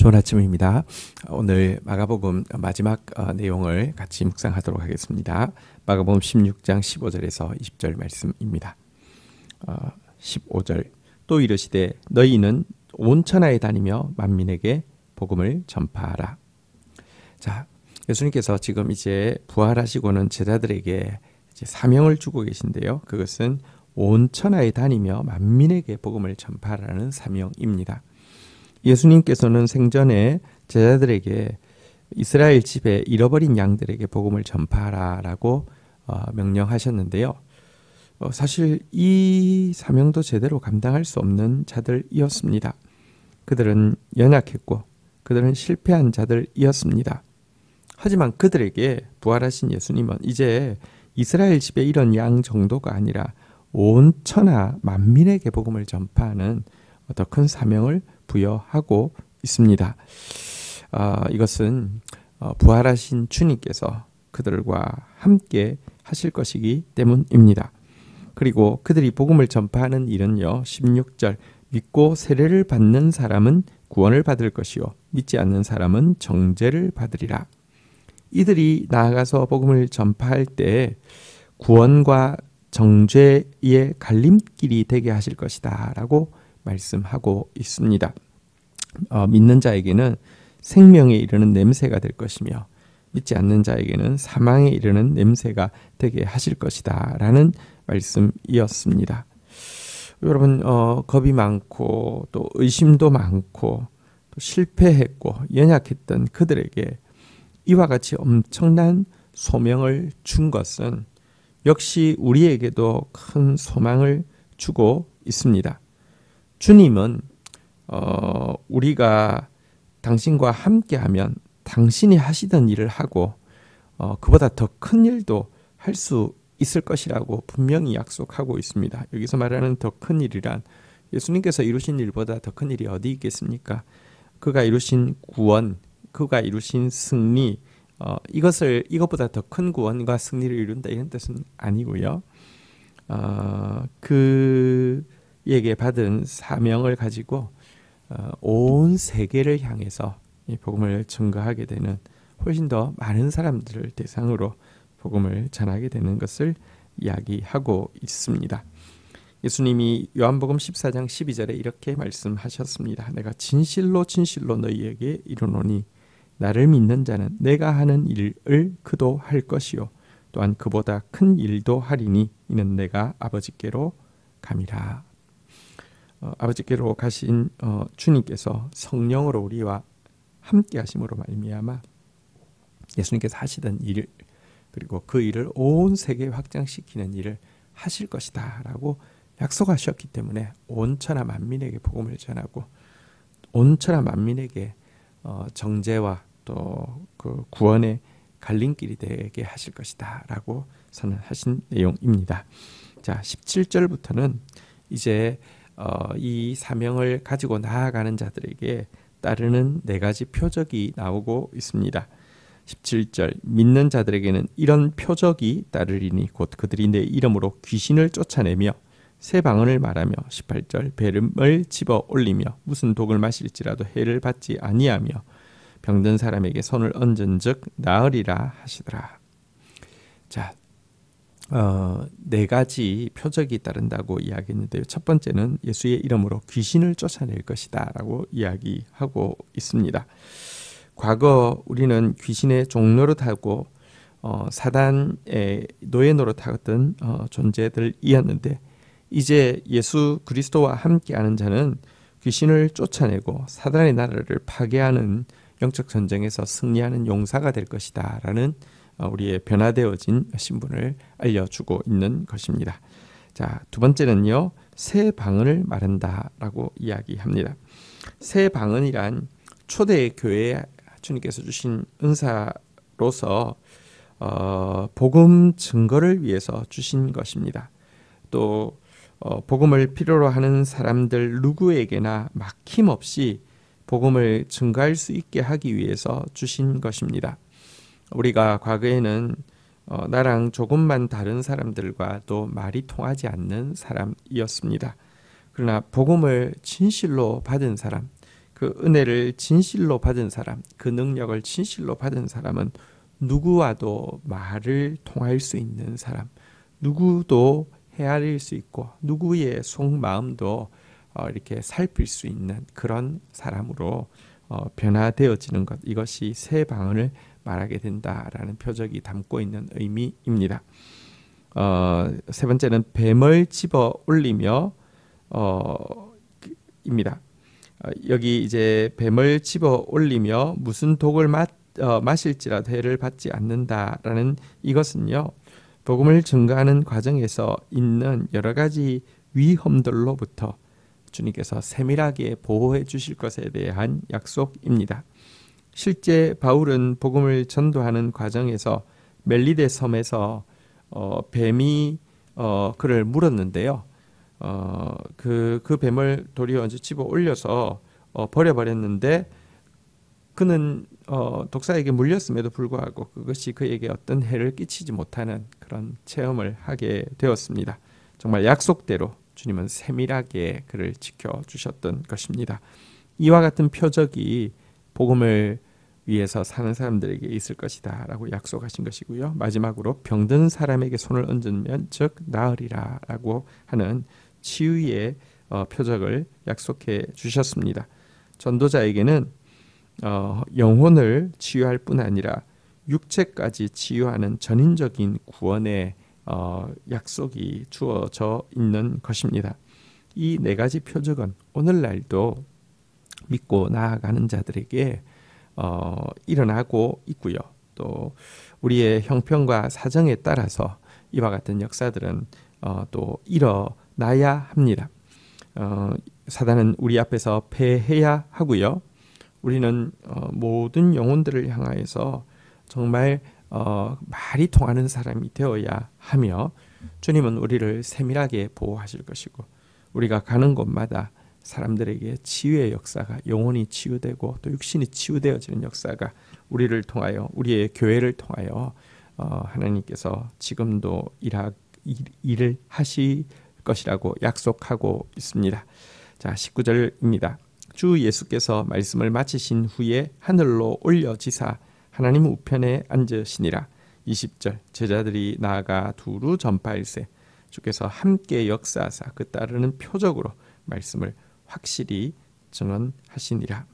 좋은 아침입니다. 오늘 마가복음 마지막 내용을 같이 묵상하도록 하겠습니다. 마가복음 16장 15절에서 20절 말씀입니다. 15절 또 이르시되 너희는 온 천하에 다니며 만민에게 복음을 전파하라. 자, 예수님께서 지금 이제 부활하시고는 제자들에게 이제 사명을 주고 계신데요. 그것은 온 천하에 다니며 만민에게 복음을 전파하라는 사명입니다. 예수님께서는 생전에 제자들에게 이스라엘 집에 잃어버린 양들에게 복음을 전파하라라고 명령하셨는데요. 사실 이 사명도 제대로 감당할 수 없는 자들이었습니다. 그들은 연약했고 그들은 실패한 자들이었습니다. 하지만 그들에게 부활하신 예수님은 이제 이스라엘 집에 이런 양 정도가 아니라 온 천하 만민에게 복음을 전파하는 더 큰 사명을 부여하고 있습니다. 이것은 부활하신 주님께서 그들과 함께 하실 것이기 때문입니다. 그리고 그들이 복음을 전파하는 일은요, 16절 믿고 세례를 받는 사람은 구원을 받을 것이요 믿지 않는 사람은 정죄를 받으리라. 이들이 나아가서 복음을 전파할 때 구원과 정죄의 갈림길이 되게 하실 것이다 라고 말씀하고 있습니다. 믿는 자에게는 생명에 이르는 냄새가 될 것이며 믿지 않는 자에게는 사망에 이르는 냄새가 되게 하실 것이다 라는 말씀이었습니다. 여러분, 겁이 많고 또 의심도 많고 또 실패했고 연약했던 그들에게 이와 같이 엄청난 소명을 준 것은 역시 우리에게도 큰 소망을 주고 있습니다. 주님은 우리가 당신과 함께하면 당신이 하시던 일을 하고 그보다 더 큰 일도 할 수 있을 것이라고 분명히 약속하고 있습니다. 여기서 말하는 더 큰 일이란 예수님께서 이루신 일보다 더 큰 일이 어디 있겠습니까? 그가 이루신 구원, 그가 이루신 승리, 이것보다 더 큰 구원과 승리를 이룬다 이런 뜻은 아니고요. 그에게 받은 사명을 가지고 온 세계를 향해서 이 복음을 증거하게 되는 훨씬 더 많은 사람들을 대상으로 복음을 전하게 되는 것을 이야기하고 있습니다. 예수님이 요한복음 14장 12절에 이렇게 말씀하셨습니다. 내가 진실로 진실로 너희에게 이르노니 나를 믿는 자는 내가 하는 일을 그도 할 것이요 또한 그보다 큰 일도 하리니 이는 내가 아버지께로 감이라. 아버지께로 가신 주님께서 성령으로 우리와 함께 하심으로 말미암아 예수님께서 하시던 일 그리고 그 일을 온 세계에 확장시키는 일을 하실 것이다 라고 약속하셨기 때문에 온 천하 만민에게 복음을 전하고 온 천하 만민에게 정죄와 또 그 구원의 갈림길이 되게 하실 것이다 라고 선언하신 내용입니다. 자, 17절부터는 이제 이 사명을 가지고 나아가는 자들에게 따르는 네 가지 표적이 나오고 있습니다. 17절 믿는 자들에게는 이런 표적이 따르리니 곧 그들이 내 이름으로 귀신을 쫓아내며 새 방언을 말하며 18절 벨을 집어 올리며 무슨 독을 마실지라도 해를 받지 아니하며 병든 사람에게 손을 얹은즉 나으리라 하시더라. 자, 네 가지 표적이 따른다고 이야기했는데요. 첫 번째는 예수의 이름으로 귀신을 쫓아낼 것이다 라고 이야기하고 있습니다. 과거 우리는 귀신의 종노릇하고 사단의 노예 노릇하던 존재들이었는데 이제 예수 그리스도와 함께하는 자는 귀신을 쫓아내고 사단의 나라를 파괴하는 영적 전쟁에서 승리하는 용사가 될 것이다 라는 우리의 변화되어진 신분을 알려주고 있는 것입니다. 자, 두 번째는요, 새 방언을 말한다라고 이야기합니다. 새 방언이란 초대 교회에 주님께서 주신 은사로서 복음 증거를 위해서 주신 것입니다. 또 복음을 필요로 하는 사람들 누구에게나 막힘없이 복음을 증거할 수 있게 하기 위해서 주신 것입니다. 우리가 과거에는 나랑 조금만 다른 사람들과 또 말이 통하지 않는 사람이었습니다. 그러나 복음을 진실로 받은 사람, 그 은혜를 진실로 받은 사람, 그 능력을 진실로 받은 사람은 누구와도 말을 통할 수 있는 사람, 누구도 헤아릴 수 있고 누구의 속마음도 이렇게 살필 수 있는 그런 사람으로 변화되어지는 것, 이것이 새 방언을 말하게 된다라는 표적이 담고 있는 의미입니다. 세 번째는 뱀을 집어 올리며 입니다. 여기 이제 뱀을 집어 올리며 무슨 독을 마실지라도 해를 받지 않는다라는 이것은요, 복음을 증거하는 과정에서 있는 여러 가지 위험들로부터 주님께서 세밀하게 보호해 주실 것에 대한 약속입니다. 실제 바울은 복음을 전도하는 과정에서 멜리데 섬에서 뱀이 그를 물었는데요. 그 뱀을 도리어 집어 올려서 버려버렸는데 그는 독사에게 물렸음에도 불구하고 그것이 그에게 어떤 해를 끼치지 못하는 그런 체험을 하게 되었습니다. 정말 약속대로 주님은 세밀하게 그를 지켜주셨던 것입니다. 이와 같은 표적이 복음을 위해서 사는 사람들에게 있을 것이다 라고 약속하신 것이고요. 마지막으로 병든 사람에게 손을 얹으면 즉 나으리라 라고 하는 치유의 표적을 약속해 주셨습니다. 전도자에게는 영혼을 치유할 뿐 아니라 육체까지 치유하는 전인적인 구원의 약속이 주어져 있는 것입니다. 이 네 가지 표적은 오늘날도 믿고 나아가는 자들에게 일어나고 있고요. 또 우리의 형편과 사정에 따라서 이와 같은 역사들은 또 일어나야 합니다. 사단은 우리 앞에서 패해야 하고요. 우리는 모든 영혼들을 향하여서 정말 말이 통하는 사람이 되어야 하며 주님은 우리를 세밀하게 보호하실 것이고 우리가 가는 곳마다 사람들에게 치유의 역사가, 영혼이 치유되고 또 육신이 치유되어지는 역사가 우리를 통하여, 우리의 교회를 통하여 하나님께서 지금도 일을 하실 것이라고 약속하고 있습니다. 자, 19절입니다. 주 예수께서 말씀을 마치신 후에 하늘로 올려지사 하나님 우편에 앉으시니라. 20절 제자들이 나아가 두루 전파일세 주께서 함께 역사하사 그 따르는 표적으로 말씀을 확실히 증언하시니라.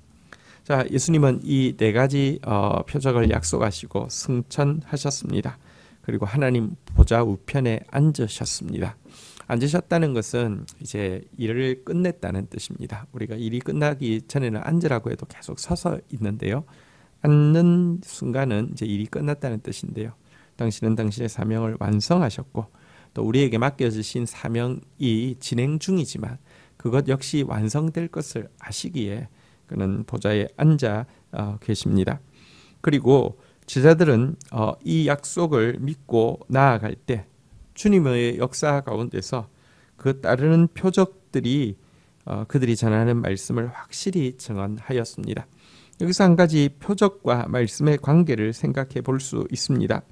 자, 예수님은 이 네 가지 표적을 약속하시고 승천하셨습니다. 그리고 하나님 보좌 우편에 앉으셨습니다. 앉으셨다는 것은 이제 일을 끝냈다는 뜻입니다. 우리가 일이 끝나기 전에는 앉으라고 해도 계속 서서 있는데요. 앉는 순간은 이제 일이 끝났다는 뜻인데요. 당신은 당신의 사명을 완성하셨고 또 우리에게 맡겨주신 사명이 진행 중이지만 그것 역시 완성될 것을 아시기에 그는 보좌에 앉아 계십니다. 그리고 제자들은 이 약속을 믿고 나아갈 때 주님의 역사 가운데서 그 따르는 표적들이 그들이 전하는 말씀을 확실히 증언하였습니다. 여기서 한 가지 표적과 말씀의 관계를 생각해 볼 수 있습니다.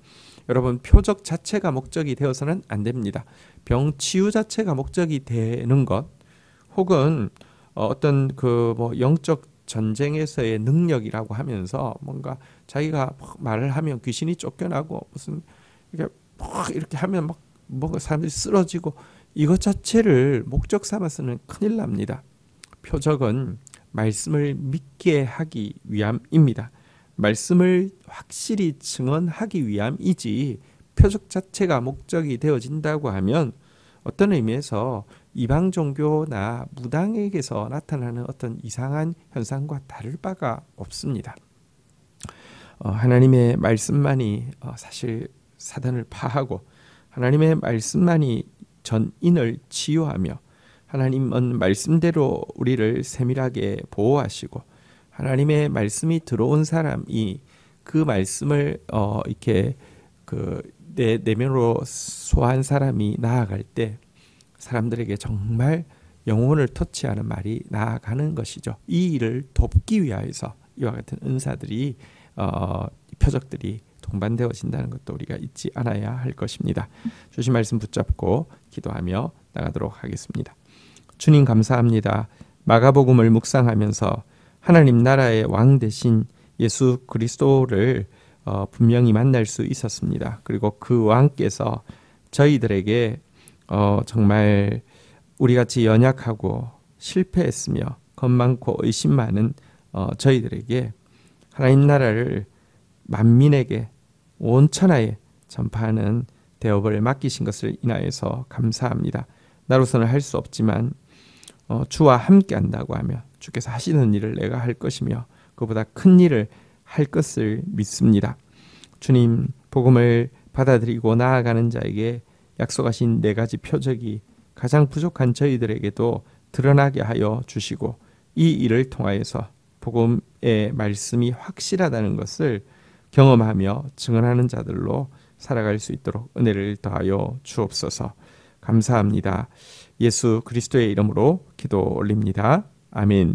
여러분, 표적 자체가 목적이 되어서는 안 됩니다. 병 치유 자체가 목적이 되는 것 혹은 어떤 영적 전쟁에서의 능력이라고 하면서 뭔가 자기가 말을 하면 귀신이 쫓겨나고 무슨 이렇게 하면 뭔가 사람들이 쓰러지고 이것 자체를 목적 삼아서는 큰일 납니다. 표적은 말씀을 믿게 하기 위함입니다. 말씀을 확실히 증언하기 위함이지 표적 자체가 목적이 되어진다고 하면 어떤 의미에서 이방 종교나 무당에게서 나타나는 어떤 이상한 현상과 다를 바가 없습니다. 하나님의 말씀만이 사실 사단을 파하고 하나님의 말씀만이 전인을 치유하며 하나님은 말씀대로 우리를 세밀하게 보호하시고 하나님의 말씀이 들어온 사람이 그 말씀을 이렇게 내면으로 소화한 사람이 나아갈 때 사람들에게 정말 영혼을 터치하는 말이 나아가는 것이죠. 이 일을 돕기 위하여서 이와 같은 은사들이 표적들이 동반되어진다는 것도 우리가 잊지 않아야 할 것입니다. 주신 말씀 붙잡고 기도하며 나가도록 하겠습니다. 주님 감사합니다. 마가복음을 묵상하면서 하나님 나라의 왕 대신 예수 그리스도를 분명히 만날 수 있었습니다. 그리고 그 왕께서 저희들에게 정말 우리같이 연약하고 실패했으며 겁 많고 의심 많은 저희들에게 하나님 나라를 만민에게 온 천하에 전파하는 대업을 맡기신 것을 인하여서 감사합니다. 나로서는 할 수 없지만 주와 함께 한다고 하면 주께서 하시는 일을 내가 할 것이며 그보다 큰 일을 할 것을 믿습니다. 주님, 복음을 받아들이고 나아가는 자에게 약속하신 4가지 표적이 가장 부족한 저희들에게도 드러나게 하여 주시고 이 일을 통하여서 복음의 말씀이 확실하다는 것을 경험하며 증언하는 자들로 살아갈 수 있도록 은혜를 더하여 주옵소서. 감사합니다. 예수 그리스도의 이름으로 기도 올립니다. 아멘.